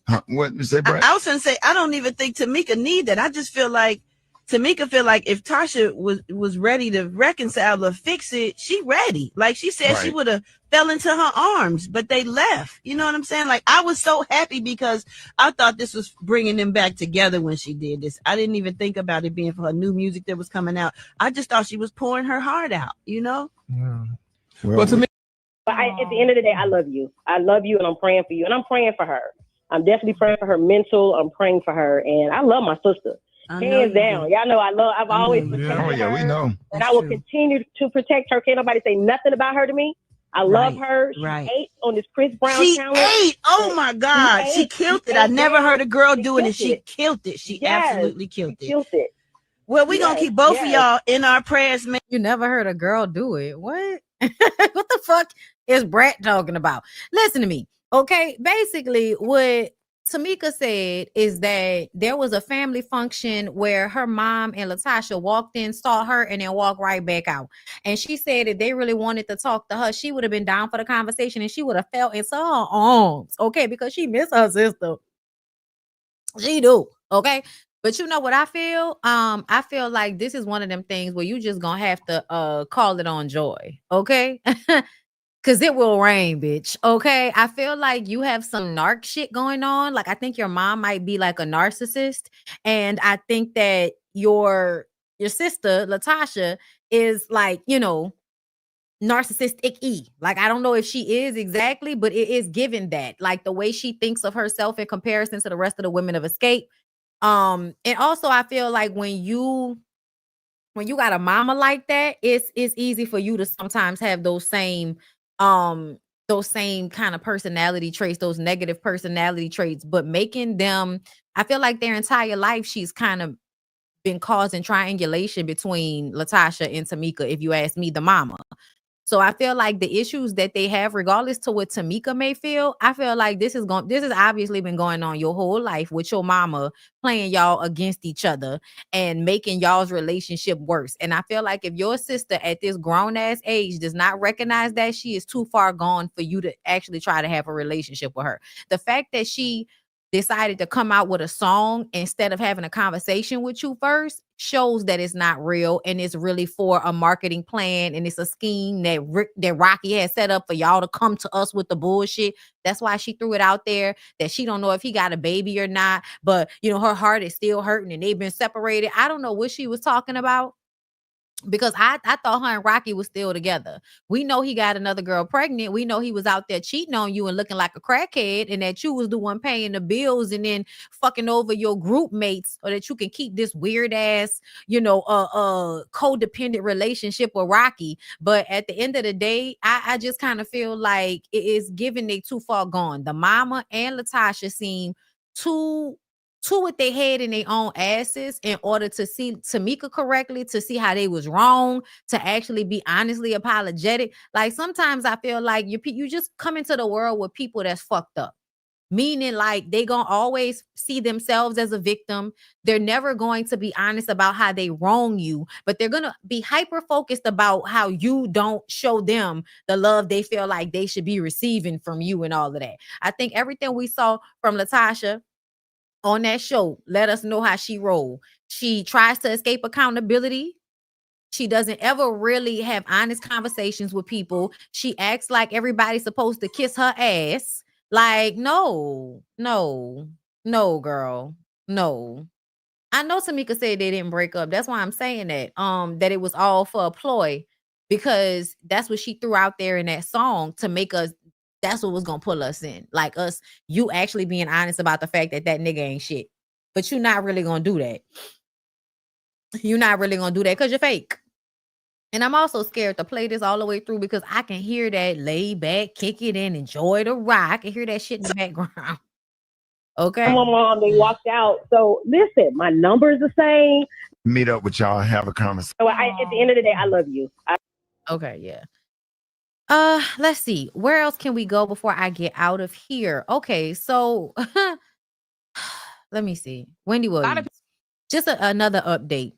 But what you say, Brett? I was gonna say I don't even think Tamika need that. I just feel like Tamika feel like if Tasha was ready to reconcile or fix it, she ready. Like she said, she would have fell into her arms, but they left. You know what I'm saying? Like I was so happy because I thought this was bringing them back together when she did this. I didn't even think about it being for her new music that was coming out. I just thought she was pouring her heart out. You know? Yeah. Well, to me, but at the end of the day, I love you. I love you, and I'm praying for you, and I'm praying for her. I'm definitely praying for her mental. I'm praying for her, and I love my sister. Hands down. Y'all know I've always protected her. Oh, yeah, we know. And I will continue to protect her. Can't nobody say nothing about her to me. I love her. She ate on this Chris Brown challenge. She ate. Oh my God. She killed it. I never heard a girl do it, and she killed it. She absolutely killed it. Well, we're going to keep both of y'all in our prayers, man. You never heard a girl do it. What? What the fuck is Brett talking about? Listen to me. Okay. Basically, what Tamika said is that there was a family function where her mom and Latasha walked in, saw her, and then walked right back out. And she said if they really wanted to talk to her, she would have been down for the conversation and she would have fell into her arms. Okay. Because she missed her sister. She do. Okay. But you know what I feel? I feel like this is one of them things where you just gonna have to call it on joy, okay? Cause it will rain, bitch. Okay. I feel like you have some narc shit going on. Like I think your mom might be like a narcissist. And I think that your sister, Latasha, is like, you know, narcissistic-y. Like I don't know if she is exactly, but it is given that. Like the way she thinks of herself in comparison to the rest of the women of Xscape. And also I feel like when you got a mama like that, it's easy for you to sometimes have those same kind of personality traits, those negative personality traits, but making them, I feel like their entire life she's kind of been causing triangulation between Latasha and Tamika, if you ask me, the mama. So I feel like the issues that they have, regardless to what Tamika may feel, I feel like this has obviously been going on your whole life with your mama playing y'all against each other and making y'all's relationship worse. And I feel like if your sister at this grown ass age does not recognize that, she is too far gone for you to actually try to have a relationship with her. The fact that she decided to come out with a song instead of having a conversation with you first shows that it's not real and it's really for a marketing plan and it's a scheme that Rocky has set up for y'all to come to us with the bullshit. That's why she threw it out there that she don't know if he got a baby or not, but you know her heart is still hurting and they've been separated. I don't know what she was talking about. Because I thought her and Rocky was still together. We know he got another girl pregnant. We know he was out there cheating on you and looking like a crackhead, and that you was the one paying the bills and then fucking over your group mates, or that you can keep this weird ass, codependent relationship with Rocky. But at the end of the day, I just kind of feel like it is giving they too far gone. The mama and Latasha seem too with their head in their own asses in order to see Tamika correctly, to see how they was wrong, to actually be honestly apologetic. Like sometimes I feel like you just come into the world with people that's fucked up. Meaning like they gonna always see themselves as a victim. They're never going to be honest about how they wrong you, but they're gonna be hyper focused about how you don't show them the love they feel like they should be receiving from you and all of that. I think everything we saw from Latasha on that show. Let us know how she roll. She tries to escape accountability. She doesn't ever really have honest conversations with people. She acts like everybody's supposed to kiss her ass. Like, no, girl, no. I know Tamika said they didn't break up. That's why I'm saying that. That it was all for a ploy, because that's what she threw out there in that song to make us. That's what was gonna pull us in, like us. You actually being honest about the fact that that nigga ain't shit, but you're not really gonna do that. You're not really gonna do that because you're fake. And I'm also scared to play this all the way through because I can hear that lay back, kick it in, enjoy the ride. I can hear that shit in the background. Okay. My mom, they walked out. So listen, my number is the same. Meet up with y'all, have a conversation. So at the end of the day, I love you. Okay, yeah. Let's see. Where else can we go before I get out of here? Okay, so let me see. Wendy Williams. Just another update.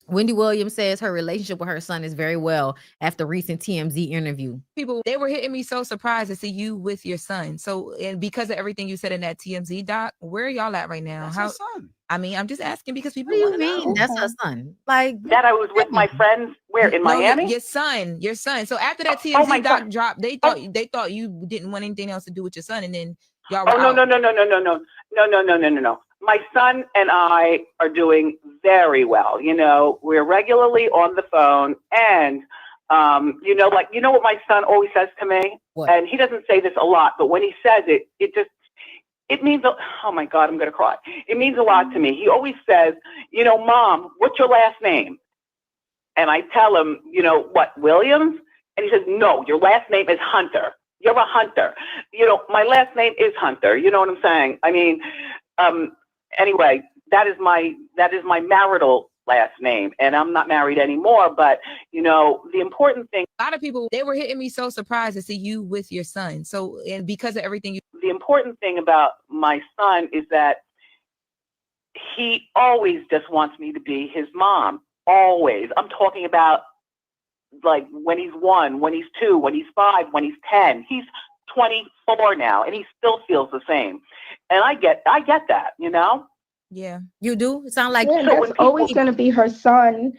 Wendy Williams says her relationship with her son is very well after recent TMZ interview. People, they were hitting me so surprised to see you with your son. So, and because of everything you said in that TMZ doc, where are y'all at right now? That's her son. I mean, I'm just asking because people. What do you mean? That's her son. Like that I was with my friends where in Miami. Your son. So after that TMZ doc dropped, they thought you didn't want anything else to do with your son, and then y'all. Oh no. My son and I are doing very well. You know, we're regularly on the phone, and you know what my son always says to me, and he doesn't say this a lot, but when he says it, it means, oh my God, I'm going to cry. It means a lot to me. He always says, you know, Mom, what's your last name? And I tell him, you know, what, Williams? And he says, no, your last name is Hunter. You're a hunter. You know, my last name is Hunter. You know what I'm saying? I mean, anyway, that is my marital last name, and I'm not married anymore. But you know, the important thing. A lot of people, they were hitting me so surprised to see you with your son. So, and because of everything the important thing about my son is that he always just wants me to be his mom. Always. I'm talking about like when he's 1, when he's 2, when he's 5, when he's 10. He's 24 now, and he still feels the same. And I get that, you know? Yeah, you do. It sounds like that's always going to be her son.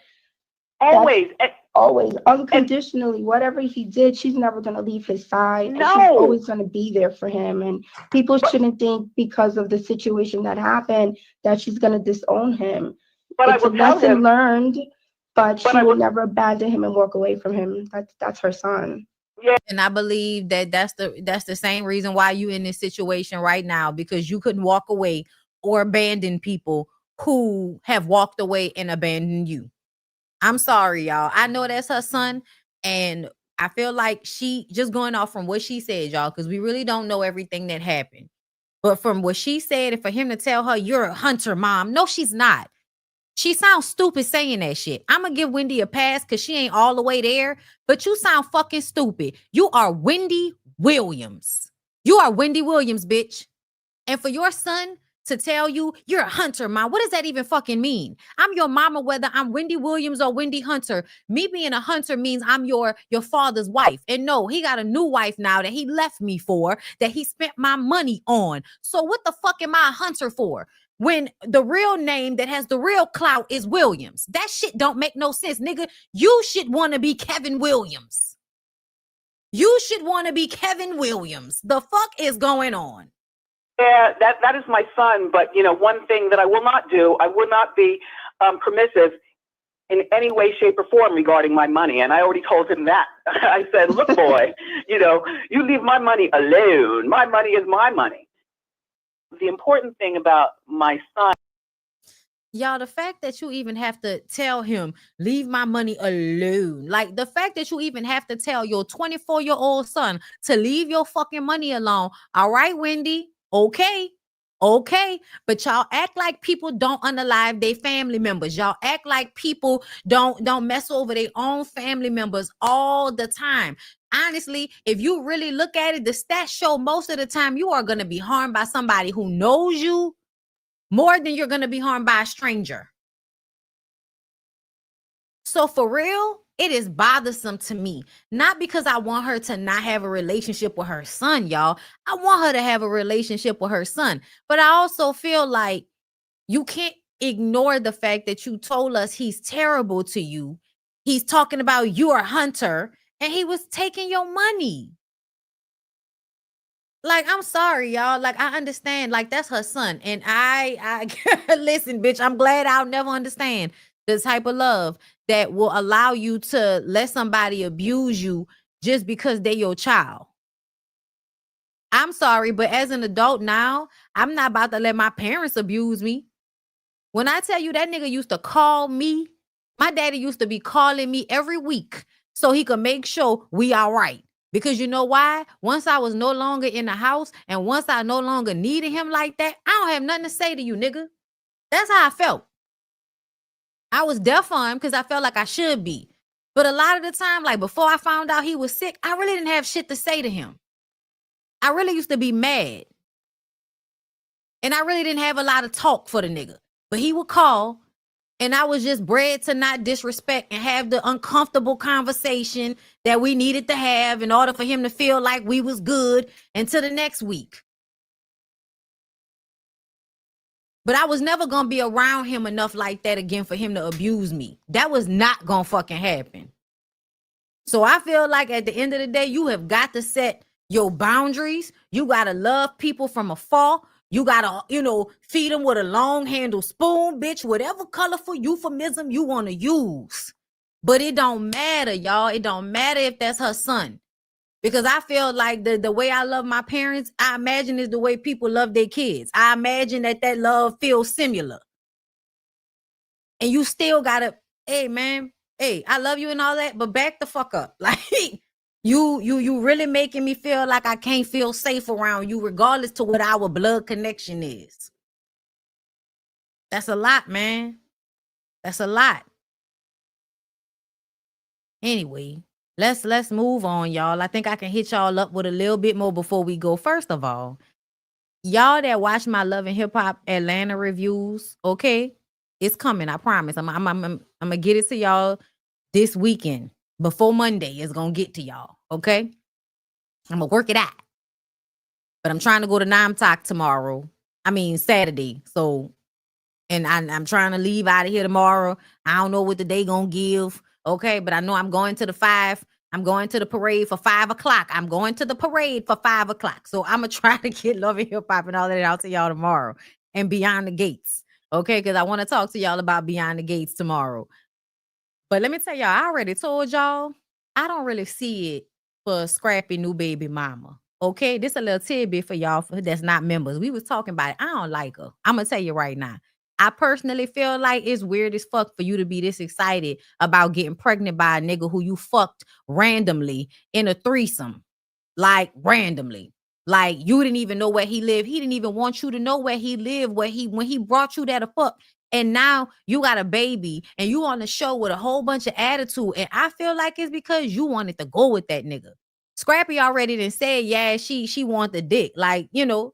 Always. Always. Unconditionally. Whatever he did, she's never going to leave his side. No. And she's always going to be there for him. And people shouldn't think because of the situation that happened that she's going to disown him. But it's a lesson learned, but she will never abandon him and walk away from him. That's her son. Yeah. And I believe that that's the same reason why you in this situation right now, because you couldn't walk away or abandon people who have walked away and abandoned you. I'm sorry, y'all. I know that's her son, and I feel like she just going off from what she said, y'all, because we really don't know everything that happened. But from what she said, and for him to tell her, you're a hunter, Mom. No, she's not. She sounds stupid saying that shit. I'm going to give Wendy a pass because she ain't all the way there, but you sound fucking stupid. You are Wendy Williams. You are Wendy Williams, bitch. And for your son to tell you you're a hunter, Mom, what does that even fucking mean? I'm your mama, whether I'm Wendy Williams or Wendy Hunter. Me being a hunter means I'm your father's wife. And no, he got a new wife now that he left me for, that he spent my money on. So what the fuck am I a hunter for? When the real name that has the real clout is Williams. That shit don't make no sense, nigga. You should want to be Kevin Williams. You should want to be Kevin Williams. The fuck is going on? Yeah, that is my son. But, you know, one thing that I will not do, I will not be permissive in any way, shape, or form regarding my money. And I already told him that. I said, look, boy, you know, you leave my money alone. My money is my money. The important thing about my son. Y'all, the fact that you even have to tell him, leave my money alone. Like the fact that you even have to tell your 24-year-old son to leave your fucking money alone. All right, Wendy. Okay. But y'all act like people don't unalive their family members. Y'all act like people don't mess over their own family members all the time. Honestly, if you really look at it, the stats show most of the time you are going to be harmed by somebody who knows you more than you're going to be harmed by a stranger. So for real, It is bothersome to me. Not because I want her to not have a relationship with her son, y'all. I want her to have a relationship with her son. But I also feel like you can't ignore the fact that you told us he's terrible to you. He's talking about you're a hunter and he was taking your money. Like, I'm sorry, y'all. Like, I understand. Like, that's her son. And I listen, bitch, I'm glad I'll never understand the type of love that will allow you to let somebody abuse you just because they're your child. I'm sorry, but as an adult now, I'm not about to let my parents abuse me. When I tell you that nigga used to call me, my daddy used to be calling me every week so he could make sure we all right. Because you know why? Once I was no longer in the house and once I no longer needed him like that, I don't have nothing to say to you, nigga. That's how I felt. I was there for him because I felt like I should be. But a lot of the time, like before I found out he was sick, I really didn't have shit to say to him. I really used to be mad. And I really didn't have a lot of talk for the nigga. But he would call, and I was just bred to not disrespect and have the uncomfortable conversation that we needed to have in order for him to feel like we was good until the next week. But I was never going to be around him enough like that again for him to abuse me. That was not going to fucking happen. So I feel like at the end of the day, you have got to set your boundaries. You got to love people from afar. You gotta, feed them with a long handle spoon, bitch, whatever colorful euphemism you want to use. But it don't matter, y'all. It don't matter if that's her son. Because I feel like the way I love my parents, I imagine is the way people love their kids. I imagine that love feels similar. And you still gotta, hey, man, hey, I love you and all that, but back the fuck up. Like, You really making me feel like I can't feel safe around you, regardless to what our blood connection is. That's a lot, man. That's a lot. Anyway, let's move on, y'all. I think I can hit y'all up with a little bit more before we go. First of all, y'all that watch my Love and Hip Hop Atlanta reviews, okay, it's coming. I promise. I'm gonna get it to y'all this weekend. Before Monday is gonna get to y'all, okay? I'm gonna work it out. But I'm trying to go to Namtok tomorrow. Saturday. So, and I'm trying to leave out of here tomorrow. I don't know what the day gonna give, okay? But I know I'm going to the 5. I'm going to the parade for 5 o'clock. I'm going to the parade for 5 o'clock. So I'm gonna try to get Love and Hip Hop and all that out to y'all tomorrow and Beyond the Gates, okay? Because I want to talk to y'all about Beyond the Gates tomorrow. But let me tell y'all, I already told y'all, I don't really see it for Scrappy new baby mama. Okay, this a little tidbit for y'all that's not members. We was talking about it. I don't like her. I'm gonna tell you right now. I personally feel like it's weird as fuck for you to be this excited about getting pregnant by a nigga who you fucked randomly in a threesome. Like randomly. Like you didn't even know where he lived. He didn't even want you to know where he lived, when he brought you there to fuck. And now you got a baby and you on the show with a whole bunch of attitude. And I feel like it's because you wanted to go with that nigga. Scrappy already done said, yeah, she want the dick. Like,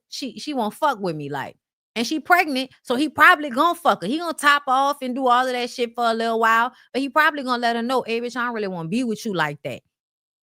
she won't fuck with me. Like, and she pregnant. So he probably gonna fuck her. He gonna top off and do all of that shit for a little while. But he probably gonna let her know, hey, bitch, I don't really want to be with you like that.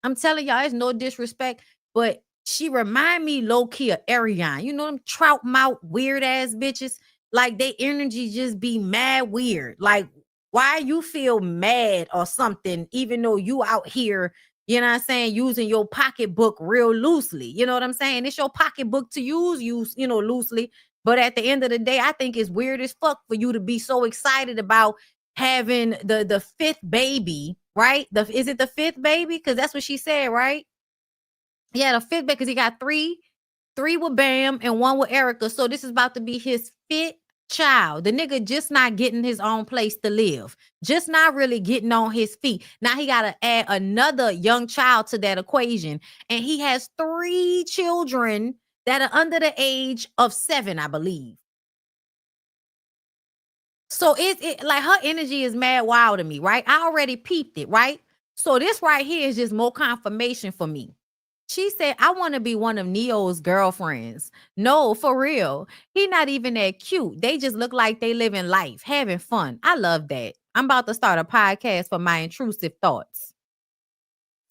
I'm telling y'all, it's no disrespect, but she remind me low-key of Ariane. You know them trout mouth weird ass bitches? Like they energy just be mad weird. Like why you feel mad or something, even though you out here, you know what I'm saying, using your pocketbook real loosely. You know what I'm saying? It's your pocketbook to use, loosely. But at the end of the day, I think it's weird as fuck for you to be so excited about having the 5th baby, right? Is it the 5th baby? Because that's what she said, right? Yeah, the 5th baby, because he got 3 with Bam and 1 with Erica. So this is about to be his 5th child. The nigga just not getting his own place to live. Just not really getting on his feet. Now he got to add another young child to that equation. And he has 3 children that are under the age of 7, I believe. So it like her energy is mad wild to me, right? I already peeped it, right? So this right here is just more confirmation for me. She said, I want to be one of Neo's girlfriends. No, for real. He not even that cute. They just look like they living life, having fun. I love that. I'm about to start a podcast for my intrusive thoughts.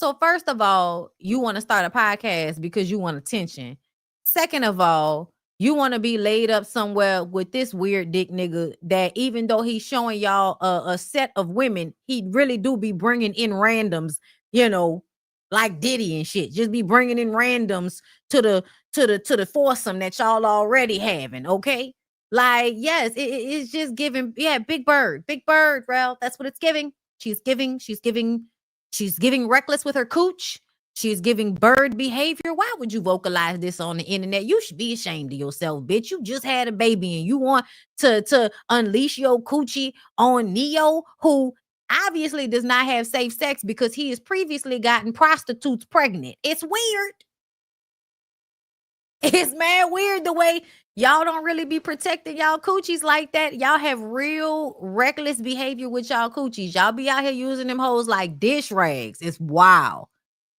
So first of all, you want to start a podcast because you want attention. Second of all, you want to be laid up somewhere with this weird dick nigga that even though he's showing y'all a set of women, he really do be bringing in randoms, you know, like Diddy and shit. Just be bringing in randoms to the foursome that y'all already having, okay? Like, yes, it's just giving, yeah, big bird, Rel. That's what it's giving. She's giving reckless with her cooch. She's giving bird behavior. Why would you vocalize this on the internet? You should be ashamed of yourself, bitch. You just had a baby and you want to unleash your coochie on Neo, who obviously does not have safe sex because he has previously gotten prostitutes pregnant. It's weird. It's mad weird the way y'all don't really be protecting y'all coochies like that. Y'all have real reckless behavior with y'all coochies. Y'all be out here using them hoes like dish rags. It's wild.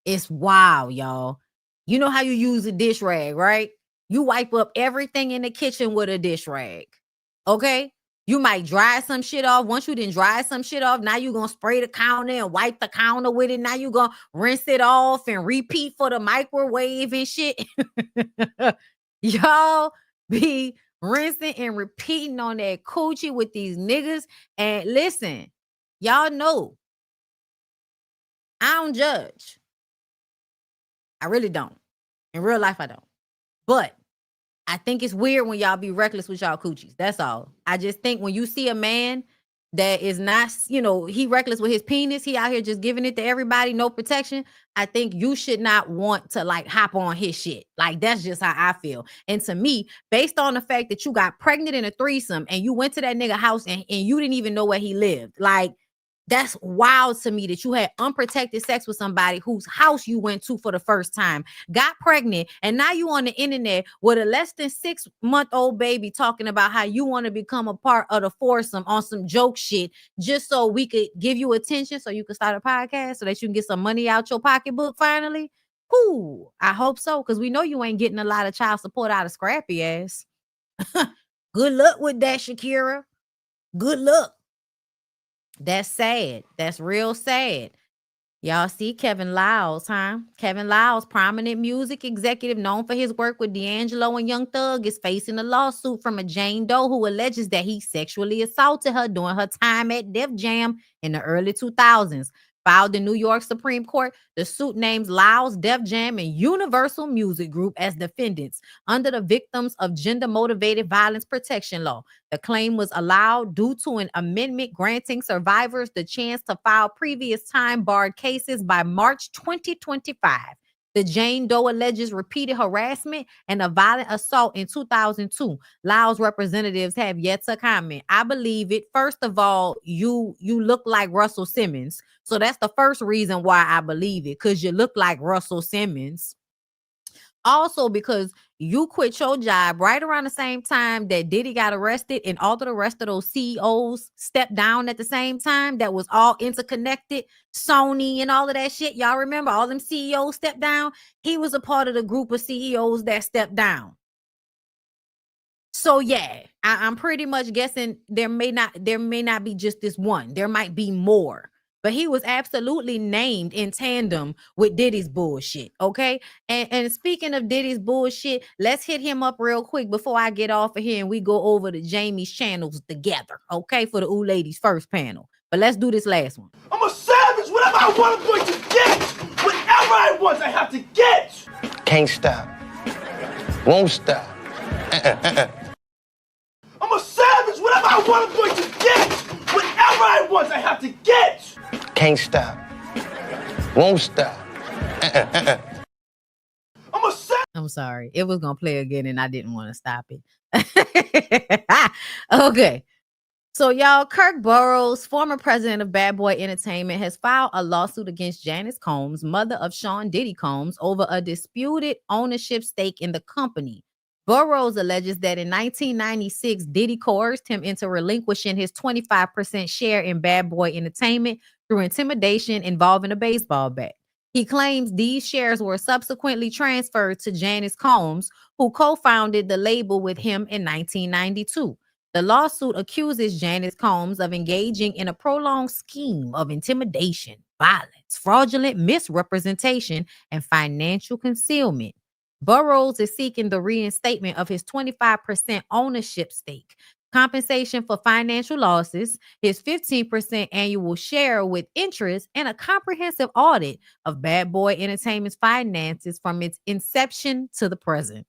It's wild, y'all. You know how you use a dish rag, right? You wipe up everything in the kitchen with a dish rag. Okay? You might dry some shit off. Once you didn't dry some shit off, now you're going to spray the counter and wipe the counter with it. Now you're going to rinse it off and repeat for the microwave and shit. Y'all be rinsing and repeating on that coochie with these niggas. And listen, y'all know I don't judge. I really don't. In real life, I don't. But I think it's weird when y'all be reckless with y'all coochies. That's all. I just think when you see a man that is not, you know, he reckless with his penis, he out here just giving it to everybody, no protection. I think you should not want to like hop on his shit. Like, that's just how I feel. And to me, based on the fact that you got pregnant in a threesome and you went to that nigga house and you didn't even know where he lived. Like, that's wild to me that you had unprotected sex with somebody whose house you went to for the first time, got pregnant, and now you on the internet with a less than 6-month-old baby talking about how you want to become a part of the foursome on some joke shit just so we could give you attention so you could start a podcast so that you can get some money out your pocketbook finally. Ooh, I hope so, because we know you ain't getting a lot of child support out of Scrappy ass. Good luck with that, Shakira. Good luck. That's sad. That's real sad. Y'all see Kevin Lyles, huh? Kevin Lyles, prominent music executive known for his work with D'Angelo and Young Thug, is facing a lawsuit from a Jane Doe who alleges that he sexually assaulted her during her time at Def Jam in the early 2000s. Filed in New York Supreme Court, the suit names Lyles, Def Jam, and Universal Music Group as defendants under the Victims of Gender-Motivated Violence Protection Law. The claim was allowed due to an amendment granting survivors the chance to file previous time-barred cases by March 2025. The Jane Doe alleges repeated harassment and a violent assault in 2002. Lyles representatives have yet to comment. I believe it. First of all, you look like Russell Simmons. So that's the first reason why I believe it, because you look like Russell Simmons. Also, because you quit your job right around the same time that Diddy got arrested and all of the rest of those CEOs stepped down at the same time. That was all interconnected. Sony and all of that shit. Y'all remember all them CEOs stepped down? He was a part of the group of CEOs that stepped down. So yeah, I'm pretty much guessing there may not be just this one. There might be more. But he was absolutely named in tandem with Diddy's bullshit, okay? And speaking of Diddy's bullshit, let's hit him up real quick before I get off of here and we go over to Jamie's channels together, okay? For the Ooh Ladies first panel. But let's do this last one. I'm a savage. Whatever I want, I'm going to get. Whatever I want, I have to get. Can't stop. Won't stop. I'm a savage. Whatever I want, I'm going to get. Whatever I want, I have to get. Can't stop. Won't stop. I'm sorry. It was going to play again and I didn't want to stop it. Okay. So y'all, Kirk Burrows, former president of Bad Boy Entertainment, has filed a lawsuit against Janice Combs, mother of Sean Diddy Combs, over a disputed ownership stake in the company. Burrows alleges that in 1996, Diddy coerced him into relinquishing his 25% share in Bad Boy Entertainment through intimidation involving a baseball bat. He claims these shares were subsequently transferred to Janice Combs, who co-founded the label with him in 1992. The lawsuit accuses Janice Combs of engaging in a prolonged scheme of intimidation, violence, fraudulent misrepresentation, and financial concealment. Burroughs is seeking the reinstatement of his 25% ownership stake, compensation for financial losses, his 15% annual share with interest, and a comprehensive audit of Bad Boy Entertainment's finances from its inception to the present.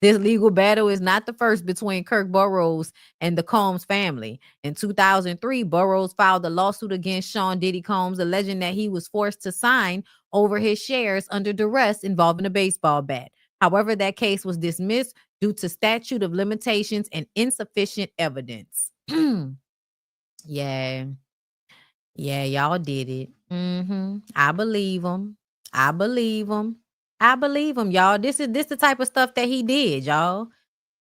This legal battle is not the first between Kirk Burroughs and the Combs family. In 2003, Burroughs filed a lawsuit against Sean Diddy Combs, alleging that he was forced to sign over his shares under duress involving a baseball bat. However, that case was dismissed due to statute of limitations and insufficient evidence. Yeah, y'all did it. I believe him. I believe him. I believe him, y'all. This the type of stuff that he did, y'all.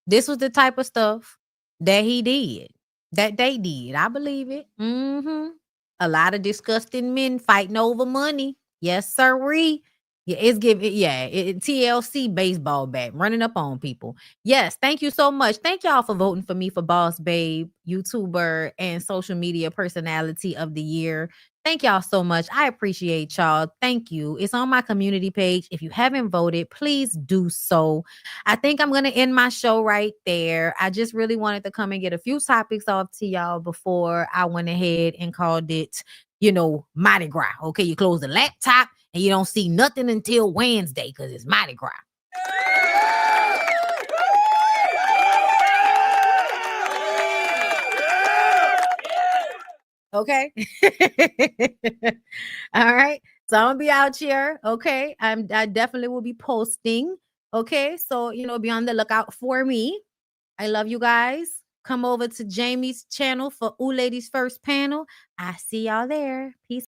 This was the type of stuff that he did, that they did. I believe it. A lot of disgusting men fighting over money. Yes, sirree. Yeah, it's giving. Yeah, TLC baseball bat running up on people. Yes, thank you so much. Thank y'all for voting for me for Boss Babe, YouTuber, and social media personality of the year. Thank y'all so much. I appreciate y'all. Thank you. It's on my community page. If you haven't voted, please do so. I think I'm going to end my show right there. I just really wanted to come and get a few topics off to y'all before I went ahead and called it, Mardi Gras. Okay, you close the laptop and you don't see nothing until Wednesday because it's Mardi Gras. Okay. All right. So I'm gonna be out here. Okay. I definitely will be posting. Okay. So, be on the lookout for me. I love you guys. Come over to Jamie's channel for Ooh Ladies First Panel. I see y'all there. Peace.